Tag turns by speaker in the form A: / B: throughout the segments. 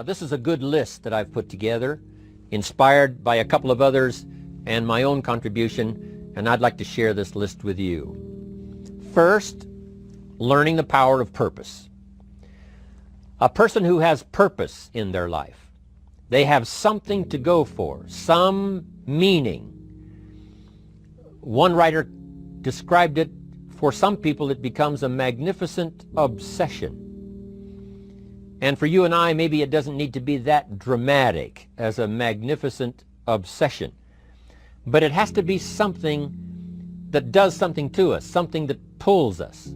A: Now, this is a good list that I've put together, inspired by a couple of others and my own contribution, and I'd like to share this list with you. First, learning the power of purpose. A person who has purpose in their life, they have something to go for, some meaning. One writer described it, for some people it becomes a magnificent obsession. And for you and I, maybe it doesn't need to be that dramatic as a magnificent obsession. But it has to be something that does something to us, something that pulls us,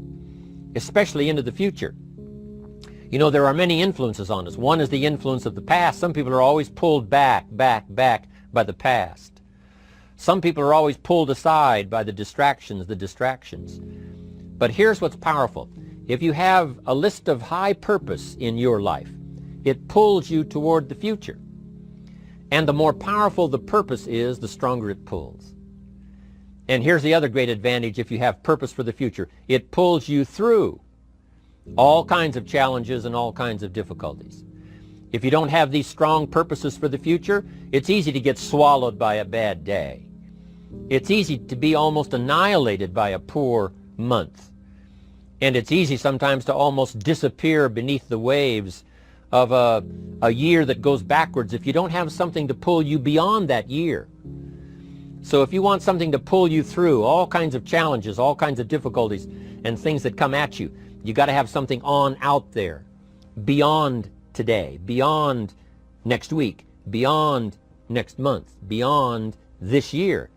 A: especially into the future. You know, there are many influences on us. One is the influence of the past. Some people are always pulled back by the past. Some people are always pulled aside by the distractions. But here's what's powerful. If you have a list of high purpose in your life, it pulls you toward the future. And the more powerful the purpose is, the stronger it pulls. And here's the other great advantage if you have purpose for the future. It pulls you through all kinds of challenges and all kinds of difficulties. If you don't have these strong purposes for the future, it's easy to get swallowed by a bad day. It's easy to be almost annihilated by a poor month. And it's easy sometimes to almost disappear beneath the waves of a year that goes backwards if you don't have something to pull you beyond that year. So if you want something to pull you through all kinds of challenges, all kinds of difficulties and things that come at you, you got to have something on out there, beyond today, beyond next week, beyond next month, beyond this year,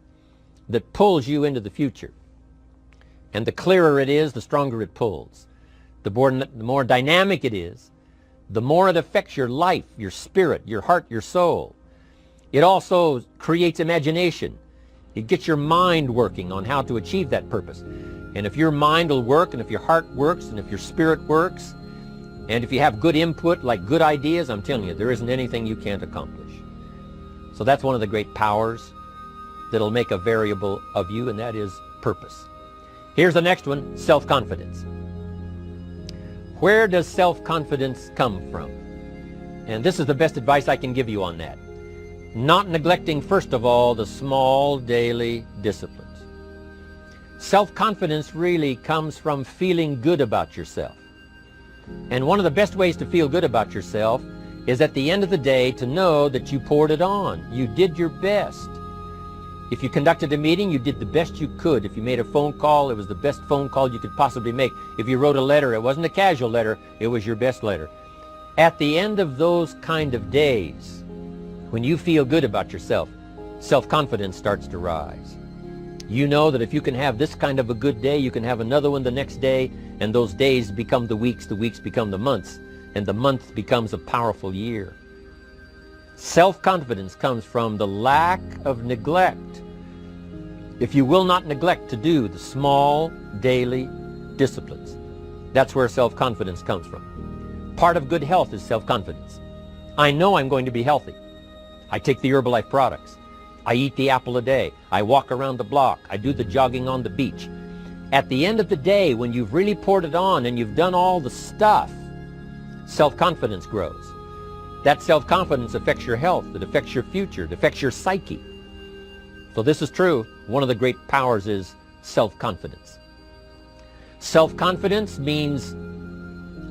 A: that pulls you into the future. And the clearer it is, the stronger it pulls. The more dynamic it is, the more it affects your life, your spirit, your heart, your soul. It also creates imagination. It gets your mind working on how to achieve that purpose. And if your mind will work, and if your heart works, and if your spirit works, and if you have good input, like good ideas, I'm telling you, there isn't anything you can't accomplish. So that's one of the great powers that'll make a variable of you, and that is purpose. Here's the next one, self-confidence. Where does self-confidence come from? And this is the best advice I can give you on that. Not neglecting, first of all, the small daily disciplines. Self-confidence really comes from feeling good about yourself. And one of the best ways to feel good about yourself is at the end of the day to know that you poured it on. You did your best. If you conducted a meeting, you did the best you could. If you made a phone call, it was the best phone call you could possibly make. If you wrote a letter, it wasn't a casual letter, it was your best letter. At the end of those kind of days, when you feel good about yourself, self-confidence starts to rise. You know that if you can have this kind of a good day, you can have another one the next day, and those days become the weeks become the months, and the month becomes a powerful year. Self-confidence comes from the lack of neglect. If you will not neglect to do the small daily disciplines, that's where self-confidence comes from. Part of good health is self-confidence. I know I'm going to be healthy. I take the Herbalife products. I eat the apple a day. I walk around the block. I do the jogging on the beach. At the end of the day, when you've really poured it on and you've done all the stuff, self-confidence grows. That self-confidence affects your health, it affects your future, it affects your psyche. So this is true. One of the great powers is self-confidence. Self-confidence means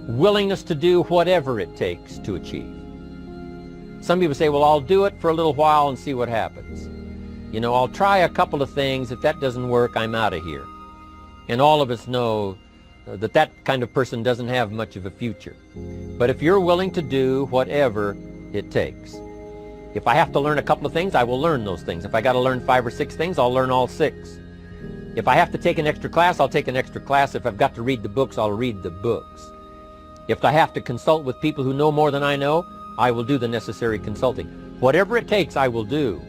A: willingness to do whatever it takes to achieve. Some people say, well, I'll do it for a little while and see what happens. You know, I'll try a couple of things. If that doesn't work, I'm out of here. And all of us know that that kind of person doesn't have much of a future. But if you're willing to do whatever it takes, if I have to learn a couple of things, I will learn those things. If I got to learn 5 or 6 things, I'll learn all 6. If I have to take an extra class, I'll take an extra class. If I've got to read the books, I'll read the books. If I have to consult with people who know more than I know, I will do the necessary consulting. Whatever it takes, I will do.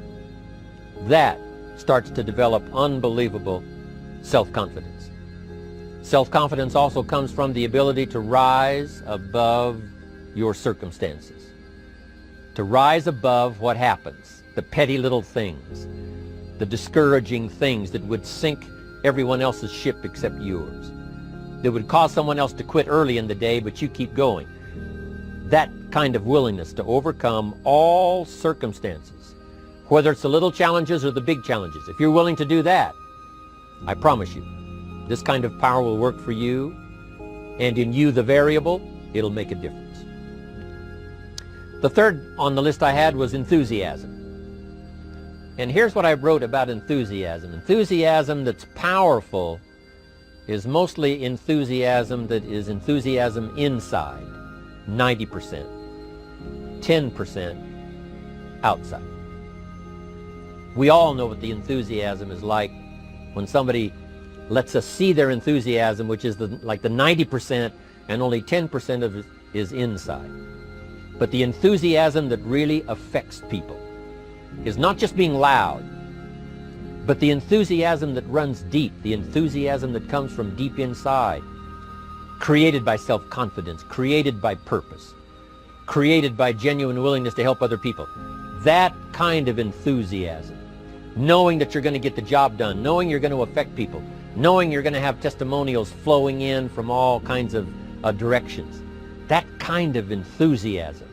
A: That starts to develop unbelievable self-confidence. Self-confidence also comes from the ability to rise above your circumstances, to rise above what happens, the petty little things, the discouraging things that would sink everyone else's ship except yours, that would cause someone else to quit early in the day, but you keep going. that kind of willingness to overcome all circumstances, whether it's the little challenges or the big challenges. If you're willing to do that, I promise you, this kind of power will work for you, and in you, the variable, it'll make a difference. The third on the list I had was enthusiasm. And here's what I wrote about enthusiasm. Enthusiasm that's powerful is mostly enthusiasm that is enthusiasm inside, 90%, 10% outside. We all know what the enthusiasm is like when somebody lets us see their enthusiasm, which is like the 90%, and only 10% of it is inside. But the enthusiasm that really affects people is not just being loud, but the enthusiasm that runs deep, the enthusiasm that comes from deep inside, created by self-confidence, created by purpose, created by genuine willingness to help other people. That kind of enthusiasm, knowing that you're going to get the job done, knowing you're going to affect people, knowing you're going to have testimonials flowing in from all kinds of directions. That kind of enthusiasm.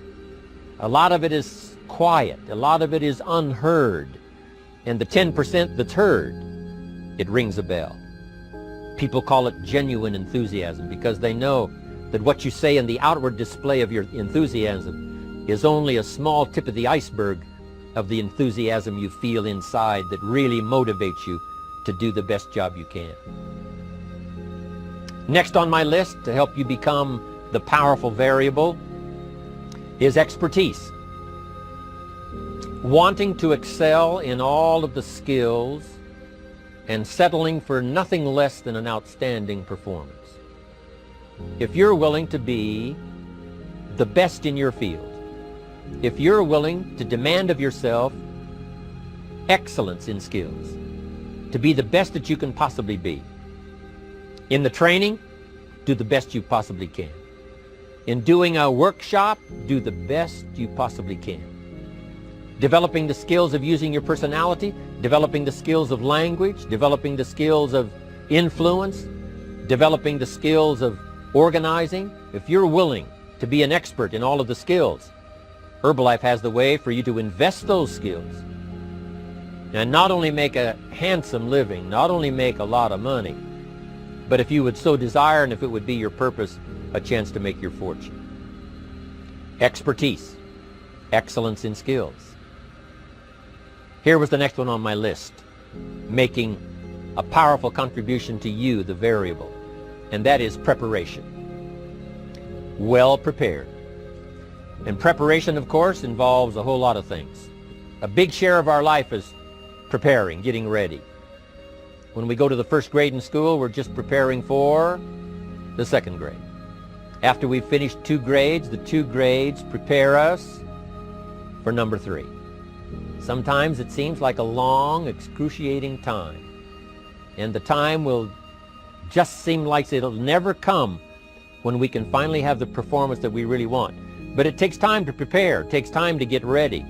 A: A lot of it is quiet. A lot of it is unheard. And the 10% that's heard, it rings a bell. People call it genuine enthusiasm because they know that what you say in the outward display of your enthusiasm is only a small tip of the iceberg of the enthusiasm you feel inside that really motivates you to do the best job you can. Next on my list to help you become the powerful variable is expertise. Wanting to excel in all of the skills and settling for nothing less than an outstanding performance. If you're willing to be the best in your field, if you're willing to demand of yourself excellence in skills, to be the best that you can possibly be. In the training, do the best you possibly can. In doing a workshop, do the best you possibly can. Developing the skills of using your personality, developing the skills of language, developing the skills of influence, developing the skills of organizing. If you're willing to be an expert in all of the skills, Herbalife has the way for you to invest those skills and not only make a handsome living, not only make a lot of money, but if you would so desire and if it would be your purpose, a chance to make your fortune. Expertise, excellence in skills. Here was the next one on my list, making a powerful contribution to you, the variable, and that is preparation. Well prepared. And preparation, of course, involves a whole lot of things. A big share of our life is preparing, getting ready. When we go to the first grade in school, we're just preparing for the second grade. After we've finished 2 grades, the 2 grades prepare us for number 3. Sometimes it seems like a long, excruciating time. And the time will just seem like it'll never come when we can finally have the performance that we really want. But it takes time to prepare. It takes time to get ready.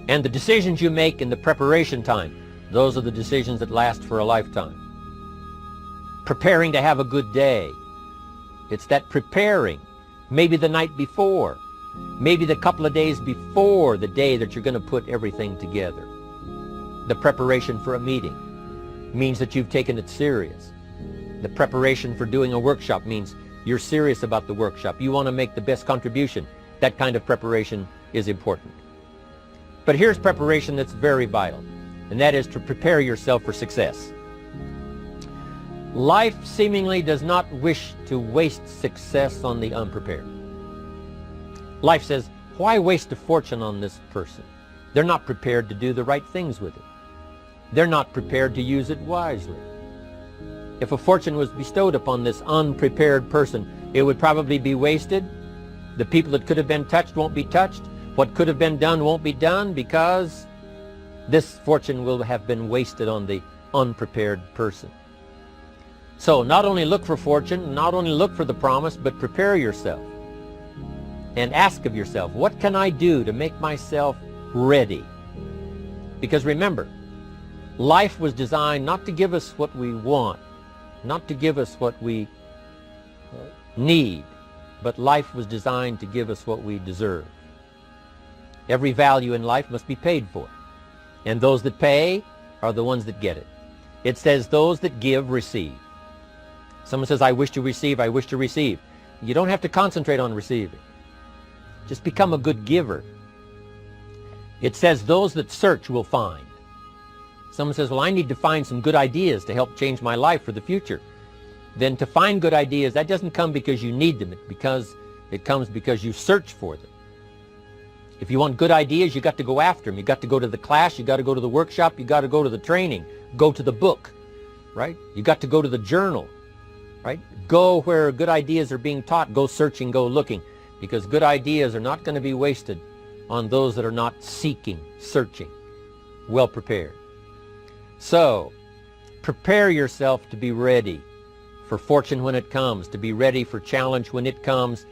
A: And the decisions you make in the preparation time, those are the decisions that last for a lifetime. Preparing to have a good day. It's that preparing, maybe the night before, maybe the couple of days before the day that you're going to put everything together. The preparation for a meeting means that you've taken it serious. The preparation for doing a workshop means you're serious about the workshop. You want to make the best contribution. That kind of preparation is important. But here's preparation that's very vital, and that is to prepare yourself for success. Life seemingly does not wish to waste success on the unprepared. Life says, why waste a fortune on this person? They're not prepared to do the right things with it. They're not prepared to use it wisely. If a fortune was bestowed upon this unprepared person, it would probably be wasted. The people that could have been touched won't be touched. What could have been done won't be done because this fortune will have been wasted on the unprepared person. So not only look for fortune, not only look for the promise, but prepare yourself and ask of yourself, what can I do to make myself ready? Because remember, life was designed not to give us what we want, not to give us what we need, but life was designed to give us what we deserve. Every value in life must be paid for, and those that pay are the ones that get it. It says those that give receive. Someone says, I wish to receive, I wish to receive. You don't have to concentrate on receiving. Just become a good giver. It says those that search will find. Someone says, well, I need to find some good ideas to help change my life for the future. Then to find good ideas, that doesn't come because you need them. It comes because you search for them. If you want good ideas, you got to go after them. You got to go to the class, you got to go to the workshop, you got to go to the training, go to the book, right? You got to go to the journal, right? Go where good ideas are being taught, go searching, go looking, because good ideas are not going to be wasted on those that are not seeking, searching, well prepared. So, prepare yourself to be ready for fortune when it comes, to be ready for challenge when it comes,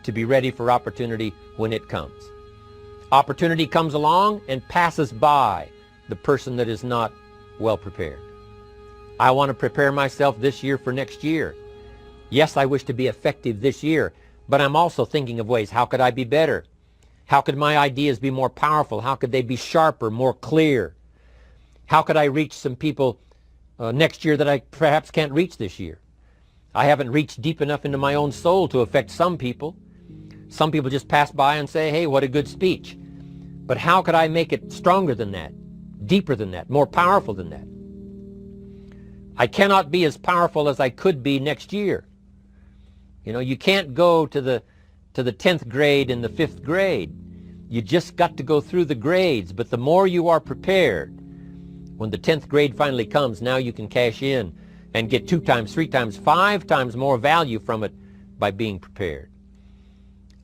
A: to be ready for opportunity when it comes. Opportunity comes along and passes by the person that is not well prepared. I want to prepare myself this year for next year. Yes, I wish to be effective this year, but I'm also thinking of ways, how could I be better? How could my ideas be more powerful? How could they be sharper, more clear? How could I reach some people next year that I perhaps can't reach this year? I haven't reached deep enough into my own soul to affect some people. Some people just pass by and say, hey, what a good speech. But how could I make it stronger than that, deeper than that, more powerful than that? I cannot be as powerful as I could be next year. You know, you can't go to the 10th grade in the 5th grade. You just got to go through the grades. But the more you are prepared, when the 10th grade finally comes, now you can cash in and get 2 times, 3 times, 5 times more value from it by being prepared.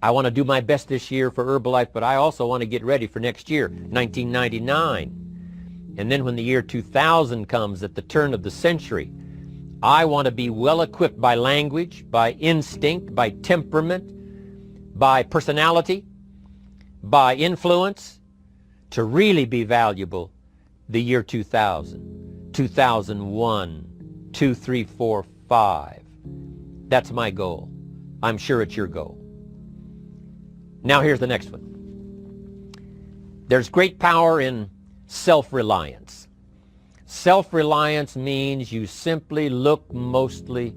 A: I want to do my best this year for Herbalife, but I also want to get ready for next year, 1999. And then when the year 2000 comes at the turn of the century, I want to be well equipped by language, by instinct, by temperament, by personality, by influence, to really be valuable the year 2000, 2001, 2, 3, 4, 5. That's my goal. I'm sure it's your goal. Now here's the next one. There's great power in self-reliance. Self-reliance means you simply look mostly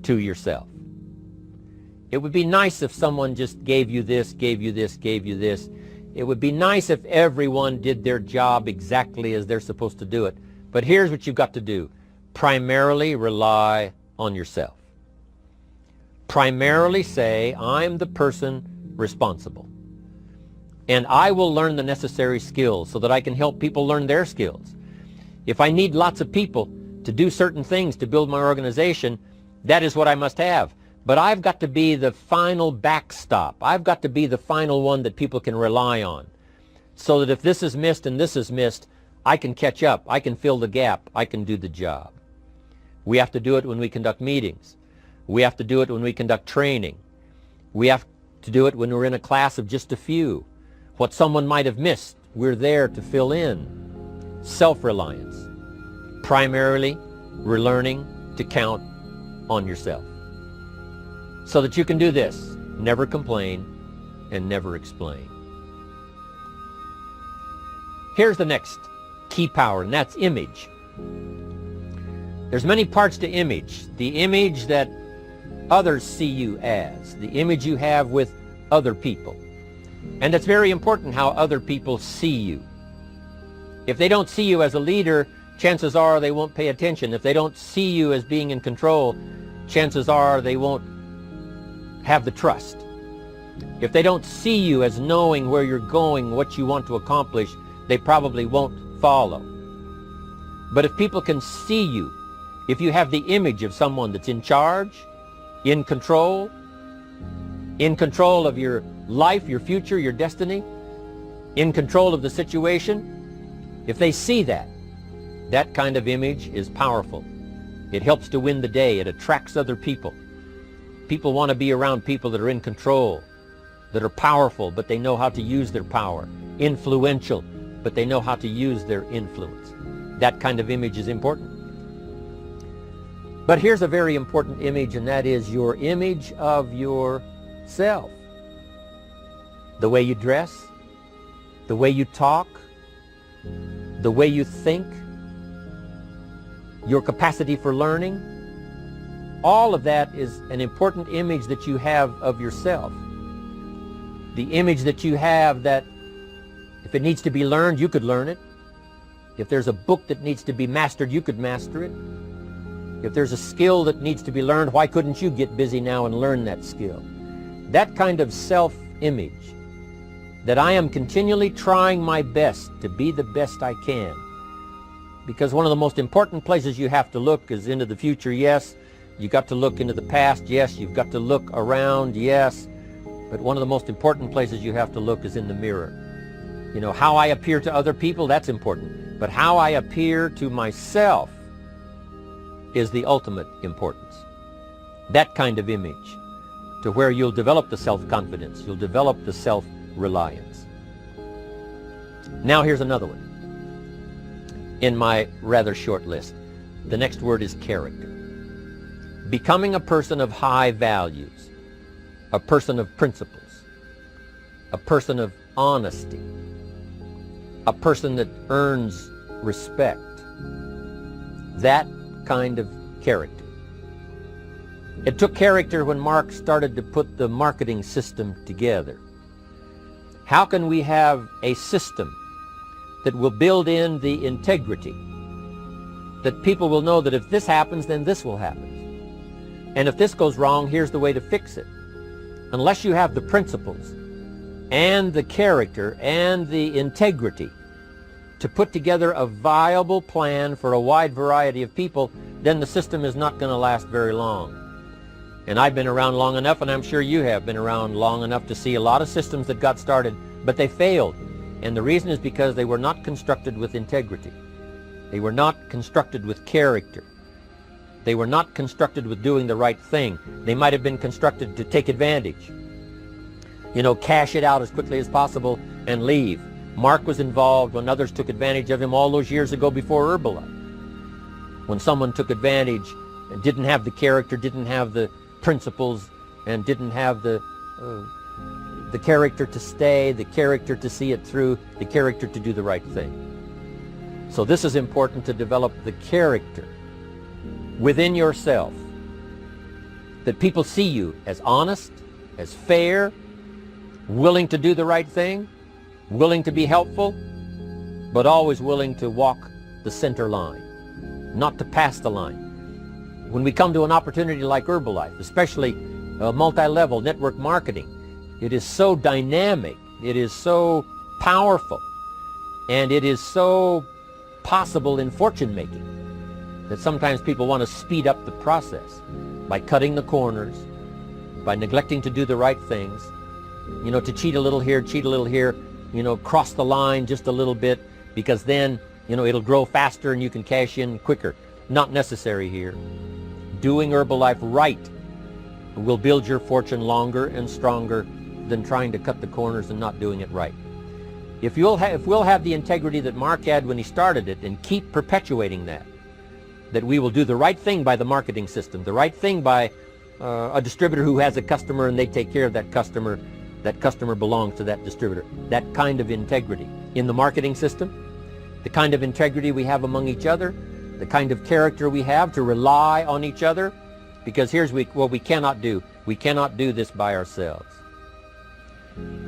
A: to yourself. It would be nice if someone just gave you this, gave you this, gave you this. It would be nice if everyone did their job exactly as they're supposed to do it. But here's what you've got to do. Primarily rely on yourself. Primarily say, I'm the person responsible. And I will learn the necessary skills so that I can help people learn their skills. If I need lots of people to do certain things to build my organization, that is what I must have. But I've got to be the final backstop. I've got to be the final one that people can rely on. So that if this is missed and this is missed, I can catch up. I can fill the gap. I can do the job. We have to do it when we conduct meetings. We have to do it when we conduct training. We have to do it when we're in a class of just a few. What someone might have missed, we're there to fill in. Self-reliance. Primarily, we're learning to count on yourself. So that you can do this, never complain and never explain. Here's the next key power, and that's image. There's many parts to image. The image that others see you as, the image you have with other people. And it's very important how other people see you. If they don't see you as a leader, chances are they won't pay attention. If they don't see you as being in control, chances are they won't have the trust. If they don't see you as knowing where you're going, what you want to accomplish, they probably won't follow. But if people can see you, if you have the image of someone that's in charge, in control of your life, your future, your destiny, in control of the situation, if they see that, that kind of image is powerful. It helps to win the day. It attracts other people. People want to be around people that are in control, that are powerful, but they know how to use their power. Influential, but they know how to use their influence. That kind of image is important. But here's a very important image, and that is your image of your self. The way you dress, the way you talk, the way you think, your capacity for learning, all of that is an important image that you have of yourself. The image that you have that if it needs to be learned, you could learn it. If there's a book that needs to be mastered, you could master it. If there's a skill that needs to be learned, why couldn't you get busy now and learn that skill? That kind of self-image, that I am continually trying my best to be the best I can. Because one of the most important places you have to look is into the future, yes. You got to look into the past, yes. You've got to look around, yes. But one of the most important places you have to look is in the mirror. You know, how I appear to other people, that's important. But how I appear to myself is the ultimate importance. That kind of image, to where you'll develop the self-confidence, you'll develop the self-reliance. Now here's another one in my rather short list. The next word is character. Becoming a person of high values, a person of principles, a person of honesty, a person that earns respect. That kind of character. It took character when Mark started to put the marketing system together. How can we have a system that will build in the integrity, that people will know that if this happens, then this will happen. And if this goes wrong, here's the way to fix it. Unless you have the principles and the character and the integrity to put together a viable plan for a wide variety of people, then the system is not going to last very long. And I've been around long enough, and I'm sure you have been around long enough to see a lot of systems that got started, but they failed. And the reason is because they were not constructed with integrity. They were not constructed with character. They were not constructed with doing the right thing. They might have been constructed to take advantage. You know, cash it out as quickly as possible and leave. Mark was involved when others took advantage of him all those years ago before Herbalife. When someone took advantage and didn't have the character, didn't have the principles, and didn't have the character to stay, the character to see it through, the character to do the right thing. So this is important, to develop the character within yourself, that people see you as honest, as fair, willing to do the right thing, willing to be helpful, but always willing to walk the center line, not to pass the line. When we come to an opportunity like Herbalife, especially multi-level network marketing, it is so dynamic, it is so powerful, and it is so possible in fortune making that sometimes people want to speed up the process by cutting the corners, by neglecting to do the right things, you know, to cheat a little here, you know, cross the line just a little bit, because then, you know, it'll grow faster and you can cash in quicker. Not necessary here. Doing Herbalife right will build your fortune longer and stronger than trying to cut the corners and not doing it right. If we'll have the integrity that Mark had when he started it, and keep perpetuating that we will do the right thing by the marketing system, the right thing by a distributor who has a customer and they take care of that customer belongs to that distributor. That kind of integrity in the marketing system, the kind of integrity we have among each other, the kind of character we have to rely on each other, because here's what we cannot do. We cannot do this by ourselves.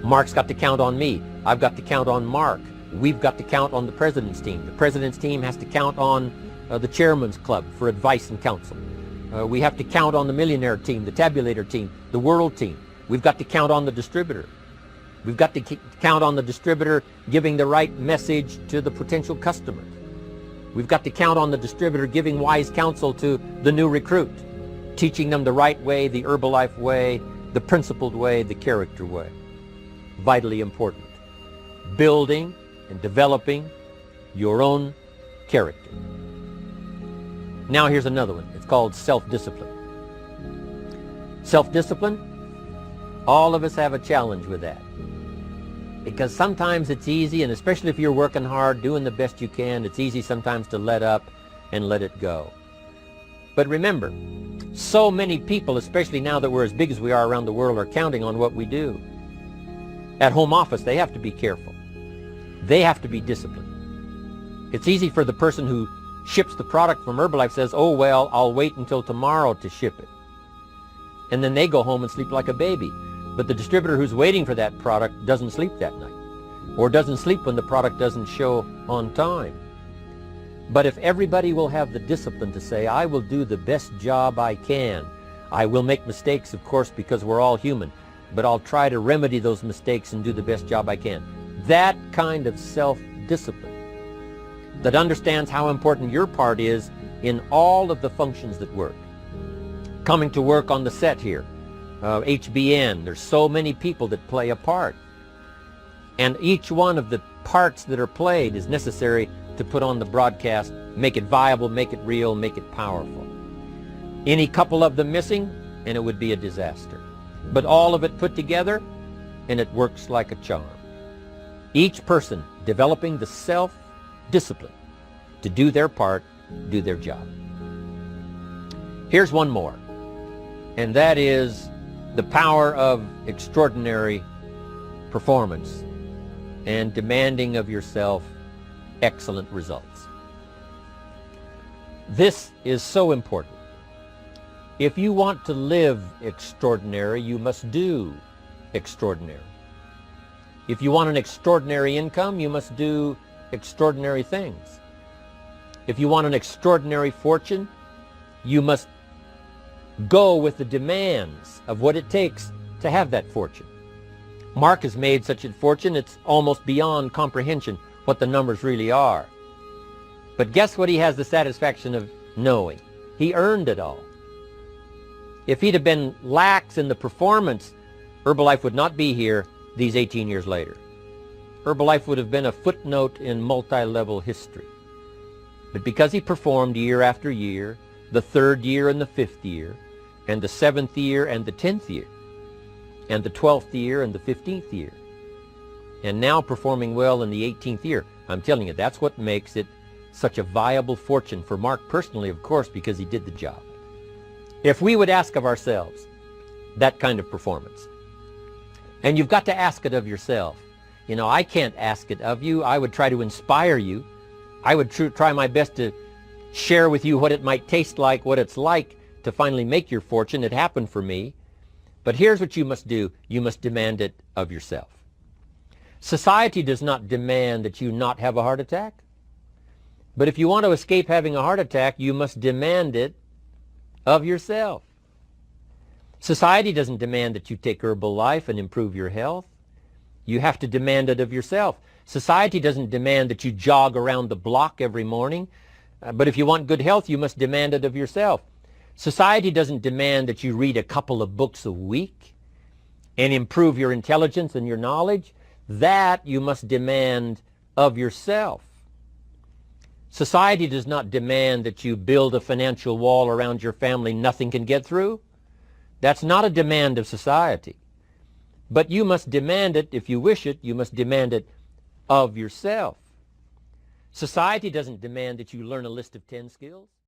A: Mark's got to count on me. I've got to count on Mark. We've got to count on the president's team. The president's team has to count on the chairman's club for advice and counsel. We have to count on the millionaire team, the tabulator team, the world team. We've got to count on the distributor. We've got to count on the distributor giving the right message to the potential customer. We've got to count on the distributor giving wise counsel to the new recruit, teaching them the right way, the Herbalife way, the principled way, the character way. Vitally important. Building and developing your own character. Now here's another one. It's called self-discipline. Self-discipline, all of us have a challenge with that. Because sometimes it's easy, and especially if you're working hard, doing the best you can, it's easy sometimes to let up and let it go. But remember, So many people, especially now that we're as big as we are around the world, are counting on what we do. At home office, they have to be careful. They have to be disciplined. It's easy for the person who ships the product from Herbalife says, oh, well, I'll wait until tomorrow to ship it. And then they go home and sleep like a baby. But the distributor who's waiting for that product doesn't sleep that night, or doesn't sleep when the product doesn't show on time. But if everybody will have the discipline to say, I will do the best job I can. I will make mistakes, of course, because we're all human, but I'll try to remedy those mistakes and do the best job I can. That kind of self-discipline that understands how important your part is in all of the functions that work. Coming to work on the set here, HBN, there's so many people that play a part. And each one of the parts that are played is necessary to put on the broadcast, make it viable, make it real, make it powerful. Any couple of them missing, and it would be a disaster. But all of it put together, and it works like a charm. Each person developing the self-discipline to do their part, do their job. Here's one more, and that is the power of extraordinary performance and demanding of yourself excellent results. This is so important. If you want to live extraordinary, you must do extraordinary. If you want an extraordinary income, you must do extraordinary things. If you want an extraordinary fortune, you must go with the demands of what it takes to have that fortune. Mark has made such a fortune, it's almost beyond comprehension what the numbers really are. But guess what he has the satisfaction of knowing? He earned it all. If he'd have been lax in the performance, Herbalife would not be here these 18 years later. Herbalife would have been a footnote in multi-level history. But because he performed year after year, the 3rd year and the 5th year, and the 7th year and the 10th year, and the 12th year and the 15th year, and now performing well in the 18th year, I'm telling you, that's what makes it such a viable fortune for Mark personally, of course, because he did the job. If we would ask of ourselves that kind of performance, and you've got to ask it of yourself. You know, I can't ask it of you. I would try to inspire you. I would try my best to share with you what it might taste like, what it's like to finally make your fortune. It happened for me. But here's what you must do. You must demand it of yourself. Society does not demand that you not have a heart attack. But if you want to escape having a heart attack, you must demand it of yourself. Society doesn't demand that you take Herbalife and improve your health. You have to demand it of yourself. Society doesn't demand that you jog around the block every morning. But if you want good health, you must demand it of yourself. Society doesn't demand that you read a couple of books a week and improve your intelligence and your knowledge. That you must demand of yourself. Society does not demand that you build a financial wall around your family nothing can get through. That's not a demand of society. But you must demand it, if you wish it, you must demand it of yourself. Society doesn't demand that you learn a list of 10 skills.